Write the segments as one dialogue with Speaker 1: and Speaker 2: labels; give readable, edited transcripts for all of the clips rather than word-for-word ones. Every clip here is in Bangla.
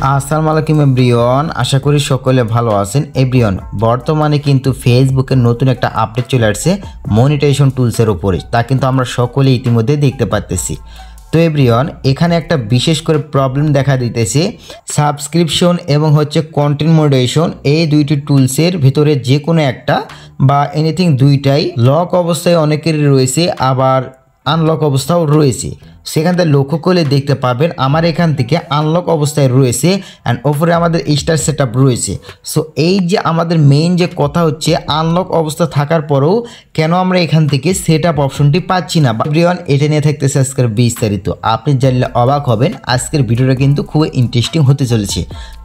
Speaker 1: আসসালামু আলাইকুম এভরিওয়ান, আশা করি সকলে ভালো আছেন। এভরিওয়ান, বর্তমানে কিন্তু ফেসবুকের নতুন একটা আপডেট চলে আসছে মনিটাইজেশন টুলসের উপরে, তা কিন্তু আমরা সকলে ইতিমধ্যে দেখতে পাচ্ছি। তো এভরিওয়ান, এখানে একটা বিশেষ করে প্রবলেম দেখা দিতেছে সাবস্ক্রিপশন এবং কন্টেন্ট মনিটাইজেশন, এই দুইটি টুলসের ভিতরে যে কোনো একটা বা এনিথিং দুইটাই লক অবস্থায় অনেকেরই রয়েছে, আবার আনলক অবস্থাও রয়েছে। সেখান থেকে লক্ষ্য করলে দেখতে পাবেন আমার এখান থেকে আনলক অবস্থায় রয়েছে অ্যান্ড ওপরে আমাদের স্টার সেটআপ রয়েছে। সো এই যে আমাদের মেইন যে কথা হচ্ছে, আনলক অবস্থা থাকার পরেও কেন আমরা এখান থেকে সেটআপ অপশনটি পাচ্ছি না। এভরিওয়ান, এটা নিয়ে থাকতেছে আজকের বিস্তারিত, আপনি জানলে অবাক হবেন। আজকের ভিডিওটা কিন্তু খুবই ইন্টারেস্টিং হতে চলেছে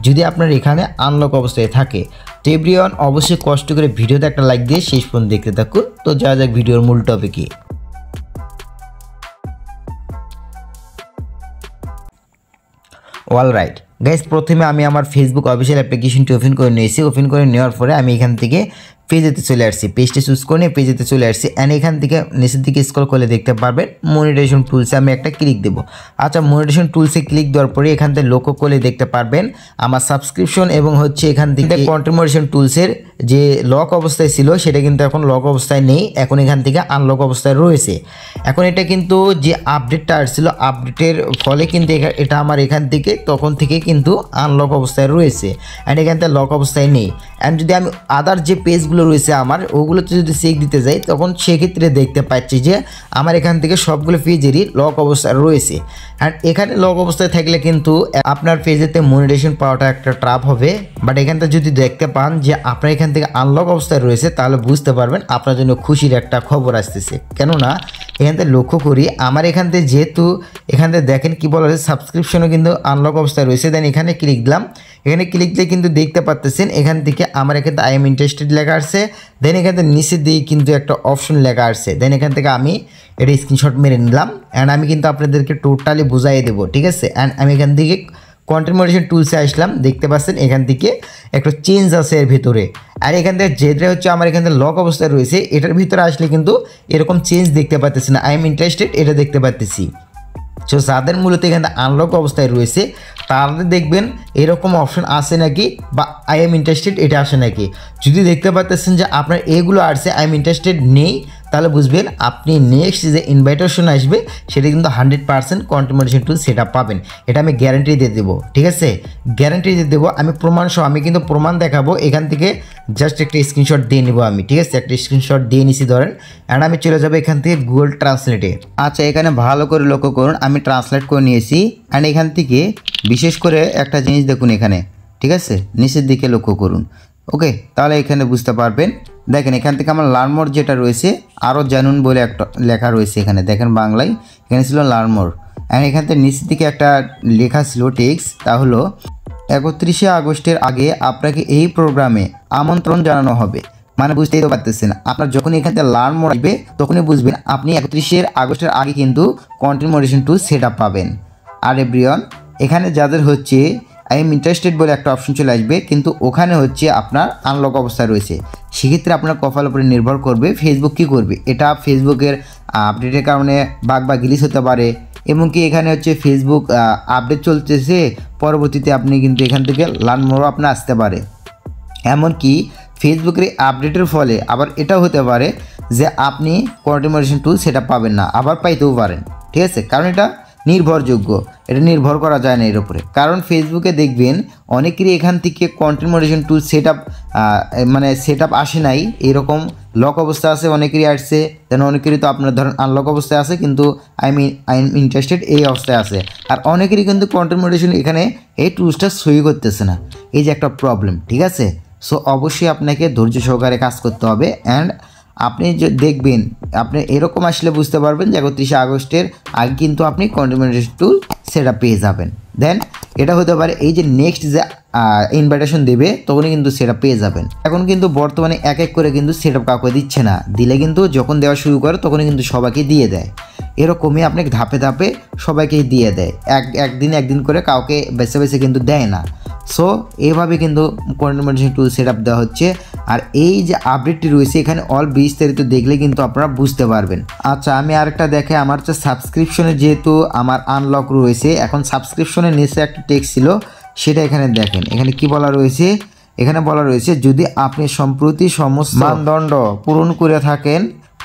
Speaker 1: যদি আপনার এখানে আনলক অবস্থায় থাকে। তো এভরিওয়ান, অবশ্যই কষ্ট করে ভিডিওতে একটা লাইক দিয়ে শেষ পর্যন্ত দেখতে থাকুন। তো যাওয়া যাক ভিডিওর মূল টপিকে। অলরাইট গাইস, প্রথমে আমি আমার ফেসবুক অফিসিয়াল অ্যাপ্লিকেশনটি ওপেন করে নিয়েছি। ওপেন করে নেওয়ার পরে আমি এখান থেকে পেজেতে চলে আসছি, পেজটি চুজ করে নিয়ে পেজেতে চলে আসছি অ্যান্ড এখান থেকে নিচের দিকে স্ক্রল করলে দেখতে পারবেন মনিটাইজেশন টুলসে আমি একটা ক্লিক দেবো। আচ্ছা, মনিটাইজেশন টুলসে ক্লিক দেওয়ার পরে এখান থেকে লক্ষ্য করলে দেখতে পারবেন আমার সাবস্ক্রিপশন এবং এখান থেকে কন্টেন্ট মনিটাইজেশন টুলসের যে লক অবস্থায় ছিল সেটা কিন্তু এখন লক অবস্থায় নেই, এখন এখান থেকে আনলক অবস্থায় রয়েছে। এখন এটা কিন্তু যে আপডেটটা আসছিল, আপডেটের ফলে কিন্তু এটা আমার এখান থেকে তখন থেকে কিন্তু আনলক অবস্থায় রয়েছে অ্যান্ড এখান থেকে লক অবস্থায় নেই। অ্যান্ড যদি আমি আদার যে পেজগুলো রয়েছে আমার, ওগুলোতে যদি চেক দিতে যাই তখন সেক্ষেত্রে দেখতে পাচ্ছি যে আমার এখান থেকে সবগুলো পেজেরই লক অবস্থায় রয়েছে। অ্যান্ড এখানে লক অবস্থায় থাকলে কিন্তু আপনার পেজেতে মনিটাইজেশন পাওয়াটা একটা ট্রাপ হবে। বাট এখান থেকে যদি দেখতে পান যে আপনার এখান থেকে আনলক অবস্থায় রয়েছে, তাহলে বুঝতে পারবেন আপনার জন্য খুশির একটা খবর আসতেছে। কেননা এখান থেকে লক্ষ্য করি আমার এখান থেকে যেহেতু এখান থেকে দেখেন কি বলা হয়েছে সাবস্ক্রিপশনও কিন্তু আনলক অবস্থায় রয়েছে। দেন এখানে ক্লিক দিলাম, এখানে ক্লিক দিয়ে কিন্তু দেখতে পাচ্ছেন এখান থেকে আমার এখানে আই এম ইন্টারেস্টেড লেখা আসছে। দেন এখান থেকে নিচে দিয়ে কিন্তু একটা অপশন লেখা আসছে। দেন এখান থেকে আমি এটা স্ক্রিনশট মেরে নিলাম অ্যান্ড আমি কিন্তু আপনাদেরকে টোটালি বুঝাই দেবো, ঠিক আছে। অ্যান্ড আমি এখান থেকে কন্টেন্ট মনিটাইজেশন টুলসে আসলাম, দেখতে পাচ্ছেন এখান থেকে একটা চেঞ্জ আছে এর ভিতরে। আর এখান থেকে যেটা আমার এখান থেকে লক অবস্থায় রয়েছে, এটার ভিতরে আসলে কিন্তু এরকম চেঞ্জ দেখতে পাচ্ছি না, আই এম ইন্টারেস্টেড এটা দেখতে পাচ্ছি। সো যাদের মূলত এখানে আনলক অবস্থায় রয়েছে তাদের দেখবেন এরকম অপশন আসে নাকি বা আই এম ইন্টারেস্টেড এটা আসে নাকি। যদি দেখতে পাচ্ছেন যে আপনার এগুলো আসছে আই এম ইন্টারেস্টেড নেই, তাহলে বুঝবেন আপনি নেক্সট যে ইনভাইটেশন আসবে সেটা কিন্তু 100% কন্টেন্ট মনিটাইজেশন টুল সেটা পাবেন। এটা আমি গ্যারান্টি দিয়ে দেবো, ঠিক আছে, গ্যারান্টি দিয়ে দেবো। আমি প্রমাণ সহ আমি কিন্তু প্রমাণ দেখাবো। এখান থেকে জাস্ট একটা স্ক্রিনশট দিয়ে নেবো আমি, ঠিক আছে, একটা স্ক্রিনশট দিয়ে নিছি ধরেন অ্যান্ড আমি চলে যাবো এখান থেকে গুগল ট্রান্সলেটে। আচ্ছা, এখানে ভালো করে লক্ষ্য করুন, আমি ট্রান্সলেট করে নিয়েছি অ্যান্ড এখান থেকে বিশেষ করে একটা জিনিস দেখুন এখানে, ঠিক আছে, নিচের দিকে লক্ষ্য করুন। ওকে, তাহলে এখানে বুঝতে পারবেন। দেখেন এখান থেকে আমার লার্ন মোর যেটা রয়েছে, আরও জানুন বলে একটা লেখা রয়েছে এখানে, দেখেন বাংলায় এখানে ছিল লার্ন মোর অ্যান্ড এখান থেকে নিচের দিকে একটা লেখা ছিল টেক্সট, তা হলো 31শে আগস্টের আগে আপনাকে এই প্রোগ্রামে আমন্ত্রণ জানানো হবে। মানে বুঝতেই তো পারতেছেন, আপনার যখন এখান থেকে লার্ন মোর আসবে তখনই বুঝবেন আপনি 31শে আগস্টের আগে কিন্তু কন্টেন্ট মনিটাইজেশন টুল সেটআপ পাবেন। আর এভরিওয়ান, এখানে যাদের আই এম ইন্টারেস্টেড বলে একটা অপশন চলে আসবে, কিন্তু ওখানে আপনার আনলক অবস্থায় রয়েছে। সেক্ষেত্রে আপনার কপাল উপরে নির্ভর করবে ফেসবুক কী করবে। এটা ফেসবুকের আপডেটের কারণে বাগ বা গিলিস হতে পারে, এবং কি এখানে ফেসবুক আপডেট চলতেছে, পরবর্তীতে আপনি কিন্তু এখান থেকে লার্ন মোরও আপনার আসতে পারে। এমনকি ফেসবুকের আপডেটের ফলে আবার এটাও হতে পারে যে আপনি কন্টেন্ট মনিটাইজেশন টুল সেটা পাবেন না, আবার পাইতেও পারেন, ঠিক আছে। কারণ এটা নির্ভরযোগ্য, এটা নির্ভর করা যায় না এর উপরে। কারণ ফেসবুকে দেখবেন অনেকেরই এখান থেকে কন্টেন্ট মনিটাইজেশন টুল সেটআপ আসে নাই, এরকম লক অবস্থা আছে, অনেকেরই আসছে। দেন অনেকেরই তো আপনার ধরেন আনলক অবস্থায় আছে কিন্তু আই এম ইন্টারেস্টেড এই অবস্থায় আছে। আর অনেকেরই কিন্তু কন্টেন্ট মনিটাইজেশন এখানে এই টুলসটা সই করতেছে না, এই যে একটা প্রবলেম, ঠিক আছে। সো অবশ্যই আপনাকে ধৈর্য সহকারে কাজ করতে হবে অ্যান্ড আপনি যে দেখবেন আপনি এরকম আসলে বুঝতে পারবেন যে 31শে আগস্টের আগে কিন্তু আপনি কন্টেন্ট মনিটাইজেশন টুল সেটা পেয়ে যাবেন। দেন এটা হতে পারে এই যে নেক্সট যে ইনভাইটেশন দেবে তখনই কিন্তু সেটা পেয়ে যাবেন। এখন কিন্তু বর্তমানে এক এক করে কিন্তু সেটআপ কাউকে দিচ্ছে না, দিলে কিন্তু যখন দেওয়া শুরু করে তখনই কিন্তু সবাইকে দিয়ে দেয়। এরকমই আপনাকে ধাপে ধাপে সবাইকেই দিয়ে দেয়, একদিন করে কাউকে বেছে বেছে কিন্তু দেয় না। সো এইভাবে কিন্তু কন্টেন্ট মনিটাইজেশন টুল সেটআপ দেওয়া হচ্ছে। আর এই যে আপডেটটি রয়েছে এখানে অল বিস্তারিত দেখলে কিন্তু আপনারা বুঝতে পারবেন। আচ্ছা, আমি আরেকটা দেখে আমার সাবস্ক্রিপশনে যেহেতু আমার আনলক রয়েছে, এখন সাবস্ক্রিপশনের নিচে একটা টেক্সট ছিল সেটা এখানে দেখেন। এখানে কি বলা রয়েছে, এখানে বলা রয়েছে যদি আপনি সম্প্রতি সমস্ত মানদণ্ড পূরণ করে থাকেন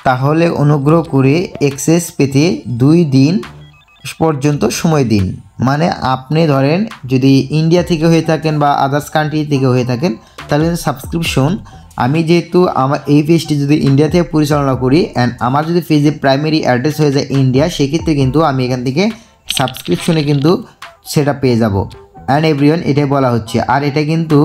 Speaker 1: তাহলে অনুগ্রহ করে অ্যাক্সেস পেতে 2 দিন পর্যন্ত সময় দিন। মানে আপনি ধরেন যদি ইন্ডিয়া থেকে হয়ে থাকেন বা আদার্স কান্ট্রি থেকে হয়ে থাকেন তাহলে সাবস্ক্রিপশন, আমি যেহেতু আমার এই পেজটি যদি ইন্ডিয়া থেকে পরিচালনা করি অ্যান্ড আমার যদি পেজে প্রাইমারি অ্যাড্রেস হয়ে যায় ইন্ডিয়া, সেক্ষেত্রে কিন্তু আমি এখান থেকে সাবস্ক্রিপশনে কিন্তু সেটা পেয়ে যাব। অ্যান্ড এভরিওয়ান এটাই বলা হচ্ছে। আর এটা কিন্তু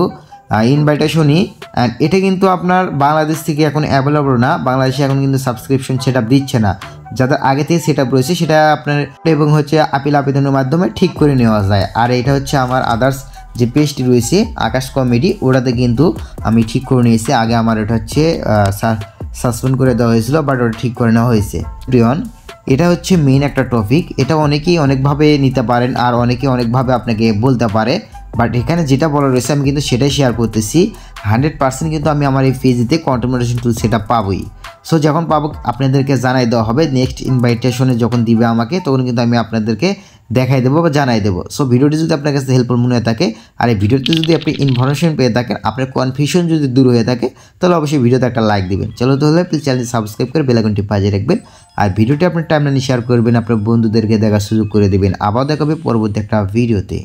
Speaker 1: ইনভাইটেশনই, অ্যান্ড এটা কিন্তু আপনার বাংলাদেশ থেকে এখন অ্যাভেলেবল না, বাংলাদেশে এখন কিন্তু সাবস্ক্রিপশন সেট দিচ্ছে না। যাদের আগে থেকে সেট রয়েছে সেটা আপনার এবং হচ্ছে আপিল আবেদনের মাধ্যমে ঠিক করে নেওয়া যায়। আর এটা হচ্ছে আমার আদার্স যে পেজটি রয়েছে আকাশ কমেডি, ওটাতে কিন্তু আমি ঠিক করে নিয়েছি। আগে আমার এটা হচ্ছে সাসপেন্ড করে দেওয়া হয়েছিল, বাট ওটা ঠিক করে নেওয়া হয়েছে। প্রিয়ন, এটা হচ্ছে মেইন একটা টপিক। এটা অনেকেই অনেকভাবে নিতে পারেন আর অনেকে অনেকভাবে আপনাকে বলতে পারে, বাট এখানে যেটা বলা রয়েছে আমি কিন্তু সেটাই শেয়ার করতেছি। 100% কিন্তু আমি আমার এই পেজেতে কন্টেন্ট মডারেশন টুল সেটা পাবোই। সো যখন পাবো আপনাদেরকে জানাই দেওয়া হবে, নেক্সট ইনভাইটেশনে যখন দিবে আমাকে তখন কিন্তু আমি আপনাদেরকে দেখাই দেবো বা জানাই দেবো। সো ভিডিওটি যদি আপনার কাছে হেল্পফুল মনে হয়ে থাকে আর এই ভিডিওতে যদি আপনি ইনফরমেশন পেয়ে থাকেন, আপনার কনফিউশন যদি দূর হয়ে থাকে, তাহলে অবশ্যই ভিডিওতে একটা লাইক দিবেন। চলো তাহলে প্লিজ চ্যানেলটি সাবস্ক্রাইব করে বেল আইকনটি বাজিয়ে রাখবেন আর ভিডিওটি আপনার টাইমলাইনে শেয়ার করবেন, আপনার বন্ধুদেরকে দেখার সুযোগ করে দেবেন। আবার দেখাবে পরবর্তী একটা ভিডিওতে।